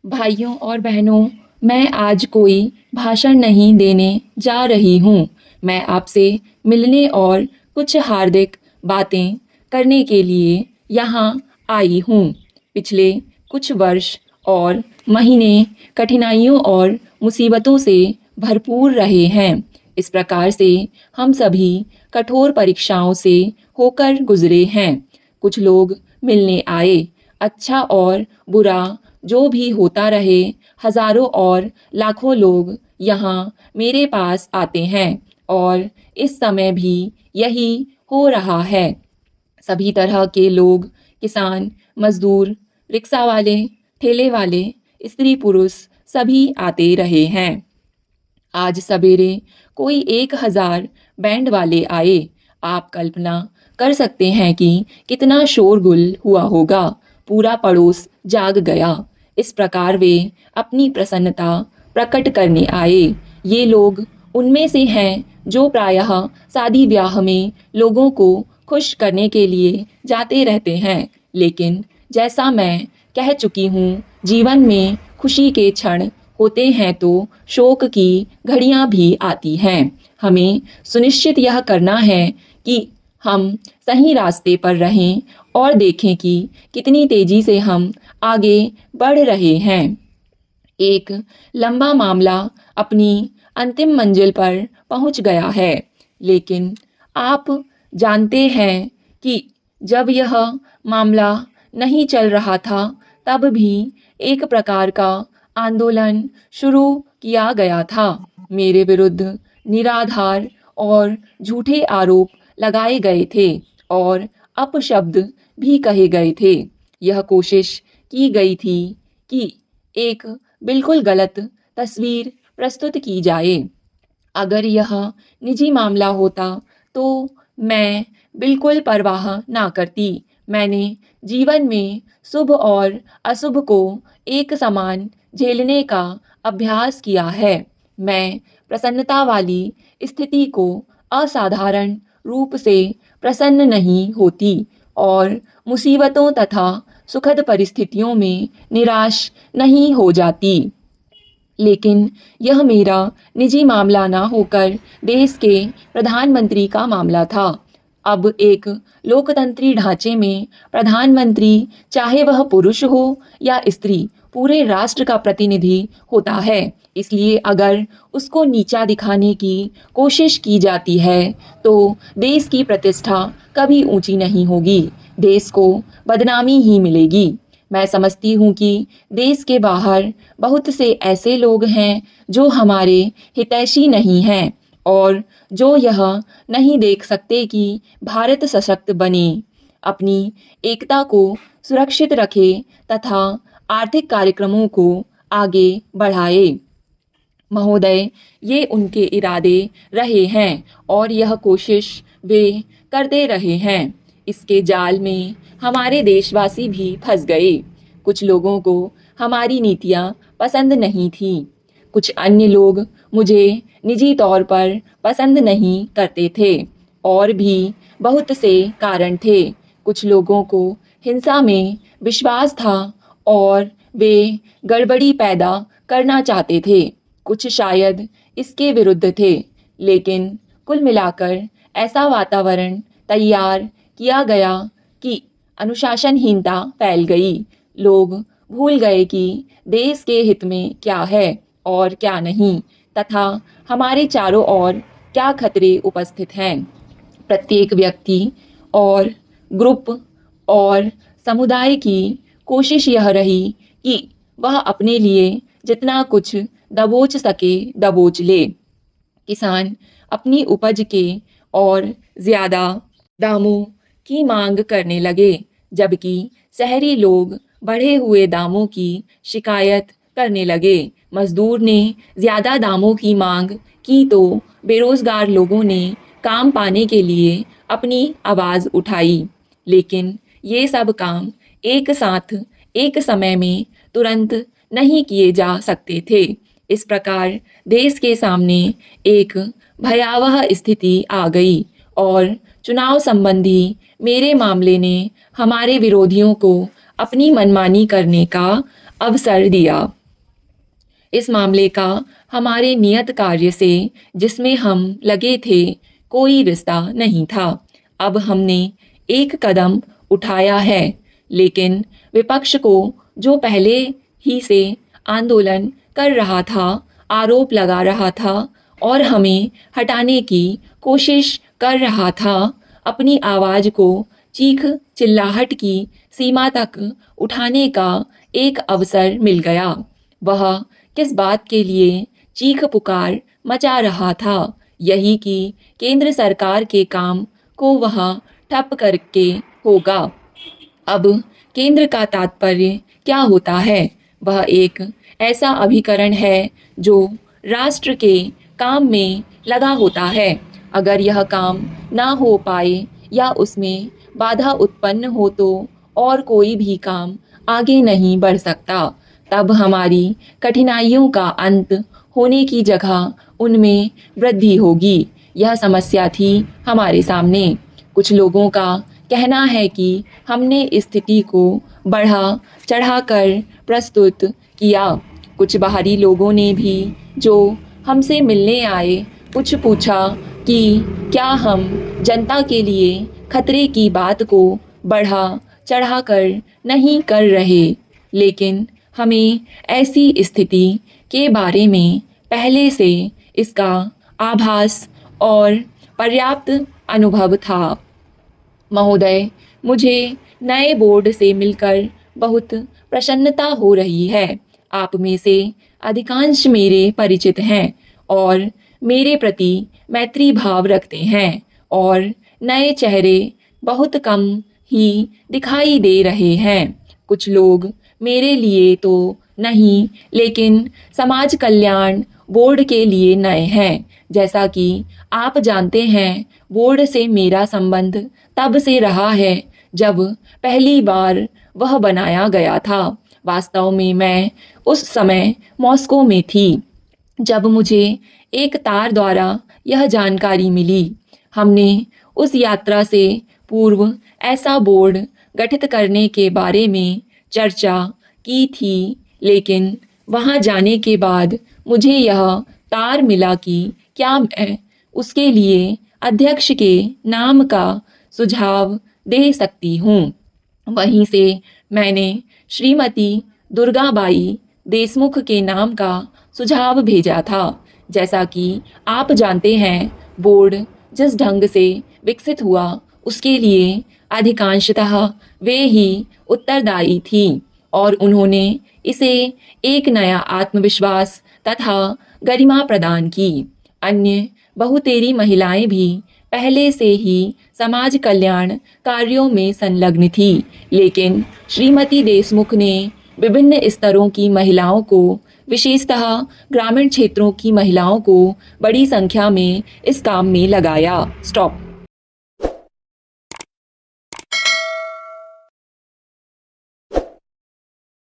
भाइयों और बहनों, मैं आज कोई भाषण नहीं देने जा रही हूँ। मैं आपसे मिलने और कुछ हार्दिक बातें करने के लिए यहाँ आई हूँ। पिछले कुछ वर्ष और महीने कठिनाइयों और मुसीबतों से भरपूर रहे हैं। इस प्रकार से हम सभी कठोर परीक्षाओं से होकर गुजरे हैं। कुछ लोग मिलने आए, अच्छा और बुरा जो भी होता रहे, हजारों और लाखों लोग यहाँ मेरे पास आते हैं और इस समय भी यही हो रहा है। सभी तरह के लोग, किसान, मजदूर, रिक्शा वाले, ठेले वाले, स्त्री पुरुष सभी आते रहे हैं। आज सवेरे कोई 1000 बैंड वाले आए। आप कल्पना कर सकते हैं कि कितना शोरगुल हुआ होगा। पूरा पड़ोस जाग गया। इस प्रकार वे अपनी प्रसन्नता प्रकट करने आए। ये लोग उनमें से हैं जो प्रायः शादी ब्याह में लोगों को खुश करने के लिए जाते रहते हैं। लेकिन जैसा मैं कह चुकी हूँ, जीवन में खुशी के क्षण होते हैं तो शोक की घड़ियां भी आती हैं। हमें सुनिश्चित यह करना है कि हम सही रास्ते पर रहें और देखें कि कितनी तेजी से हम आगे बढ़ रहे हैं। एक लंबा मामला अपनी अंतिम मंजिल पर पहुंच गया है, लेकिन आप जानते हैं कि जब यह मामला नहीं चल रहा था, तब भी एक प्रकार का आंदोलन शुरू किया गया था। मेरे विरुद्ध निराधार और झूठे आरोप लगाए गए थे और अपशब्द भी कहे गए थे। यह कोशिश की गई थी कि एक बिल्कुल गलत तस्वीर प्रस्तुत की जाए। अगर यह निजी मामला होता तो मैं बिल्कुल परवाह ना करती। मैंने जीवन में शुभ और अशुभ को एक समान झेलने का अभ्यास किया है। मैं प्रसन्नता वाली स्थिति को असाधारण रूप से प्रसन्न नहीं होती और मुसीबतों तथा सुखद परिस्थितियों में निराश नहीं हो जाती। लेकिन यह मेरा निजी मामला ना होकर देश के प्रधानमंत्री का मामला था। अब एक लोकतंत्री ढांचे में प्रधानमंत्री, चाहे वह पुरुष हो या स्त्री, पूरे राष्ट्र का प्रतिनिधि होता है। इसलिए अगर उसको नीचा दिखाने की कोशिश की जाती है तो देश की प्रतिष्ठा कभी ऊंची नहीं होगी, देश को बदनामी ही मिलेगी। मैं समझती हूँ कि देश के बाहर बहुत से ऐसे लोग हैं जो हमारे हितैषी नहीं हैं और जो यह नहीं देख सकते कि भारत सशक्त बने, अपनी एकता को सुरक्षित रखे तथा आर्थिक कार्यक्रमों को आगे बढ़ाए। महोदय, ये उनके इरादे रहे हैं और यह कोशिश वे करते रहे हैं। इसके जाल में हमारे देशवासी भी फंस गए। कुछ लोगों को हमारी नीतियाँ पसंद नहीं थीं। कुछ अन्य लोग मुझे निजी तौर पर पसंद नहीं करते थे और भी बहुत से कारण थे। कुछ लोगों को हिंसा में विश्वास था और वे गड़बड़ी पैदा करना चाहते थे। कुछ शायद इसके विरुद्ध थे, लेकिन कुल मिलाकर ऐसा वातावरण तैयार किया गया कि अनुशासनहीनता फैल गई। लोग भूल गए कि देश के हित में क्या है और क्या नहीं, तथा हमारे चारों ओर क्या खतरे उपस्थित हैं। प्रत्येक व्यक्ति और ग्रुप और समुदाय की कोशिश यह रही कि वह अपने लिए जितना कुछ दबोच सके दबोच ले। किसान अपनी उपज के और ज़्यादा दामों की मांग करने लगे, जबकि शहरी लोग बढ़े हुए दामों की शिकायत करने लगे। मजदूर ने ज़्यादा दामों की मांग की तो बेरोज़गार लोगों ने काम पाने के लिए अपनी आवाज़ उठाई। लेकिन ये सब काम एक साथ एक समय में तुरंत नहीं किए जा सकते थे। इस प्रकार देश के सामने एक भयावह स्थिति आ गई और चुनाव संबंधी मेरे मामले ने हमारे विरोधियों को अपनी मनमानी करने का अवसर दिया। इस मामले का हमारे नियत कार्य से जिसमें हम लगे थे कोई रिश्ता नहीं था। अब हमने एक कदम उठाया है, लेकिन विपक्ष को जो पहले ही से आंदोलन कर रहा था, आरोप लगा रहा था और हमें हटाने की कोशिश कर रहा था, अपनी आवाज़ को चीख चिल्लाहट की सीमा तक उठाने का एक अवसर मिल गया। वह किस बात के लिए चीख पुकार मचा रहा था? यही कि केंद्र सरकार के काम को वह ठप करके होगा। अब केंद्र का तात्पर्य क्या होता है? वह एक ऐसा अभिकरण है जो राष्ट्र के काम में लगा होता है। अगर यह काम ना हो पाए या उसमें बाधा उत्पन्न हो तो और कोई भी काम आगे नहीं बढ़ सकता। तब हमारी कठिनाइयों का अंत होने की जगह उनमें वृद्धि होगी। यह समस्या थी हमारे सामने। कुछ लोगों का कहना है कि हमने स्थिति को बढ़ा चढ़ाकर प्रस्तुत किया। कुछ बाहरी लोगों ने भी जो हमसे मिलने आए कुछ पूछा कि क्या हम जनता के लिए खतरे की बात को बढ़ा चढ़ाकर नहीं कर रहे। लेकिन हमें ऐसी स्थिति के बारे में पहले से इसका आभास और पर्याप्त अनुभव था। महोदय, मुझे नए बोर्ड से मिलकर बहुत प्रसन्नता हो रही है। आप में से अधिकांश मेरे परिचित हैं और मेरे प्रति मैत्री भाव रखते हैं और नए चेहरे बहुत कम ही दिखाई दे रहे हैं। कुछ लोग मेरे लिए तो नहीं, लेकिन समाज कल्याण बोर्ड के लिए नए हैं। जैसा कि आप जानते हैं, बोर्ड से मेरा संबंध तब से रहा है जब पहली बार वह बनाया गया था। वास्तव में मैं उस समय मॉस्को में थी जब मुझे एक तार द्वारा यह जानकारी मिली। हमने उस यात्रा से पूर्व ऐसा बोर्ड गठित करने के बारे में चर्चा की थी, लेकिन वहां जाने के बाद मुझे यह तार मिला कि क्या मैं उसके लिए अध्यक्ष के नाम का सुझाव दे सकती हूँ। वहीं से मैंने श्रीमती दुर्गाबाई देशमुख के नाम का सुझाव भेजा था। जैसा कि आप जानते हैं, बोर्ड जिस ढंग से विकसित हुआ उसके लिए अधिकांशतः वे ही उत्तरदायी थी और उन्होंने इसे एक नया आत्मविश्वास तथा गरिमा प्रदान की। अन्य बहुतेरी महिलाएं भी पहले से ही समाज कल्याण कार्यों में संलग्न थी, लेकिन श्रीमती देशमुख ने विभिन्न स्तरों की महिलाओं को, विशेषतः ग्रामीण क्षेत्रों की महिलाओं को बड़ी संख्या में इस काम में लगाया। स्टॉप।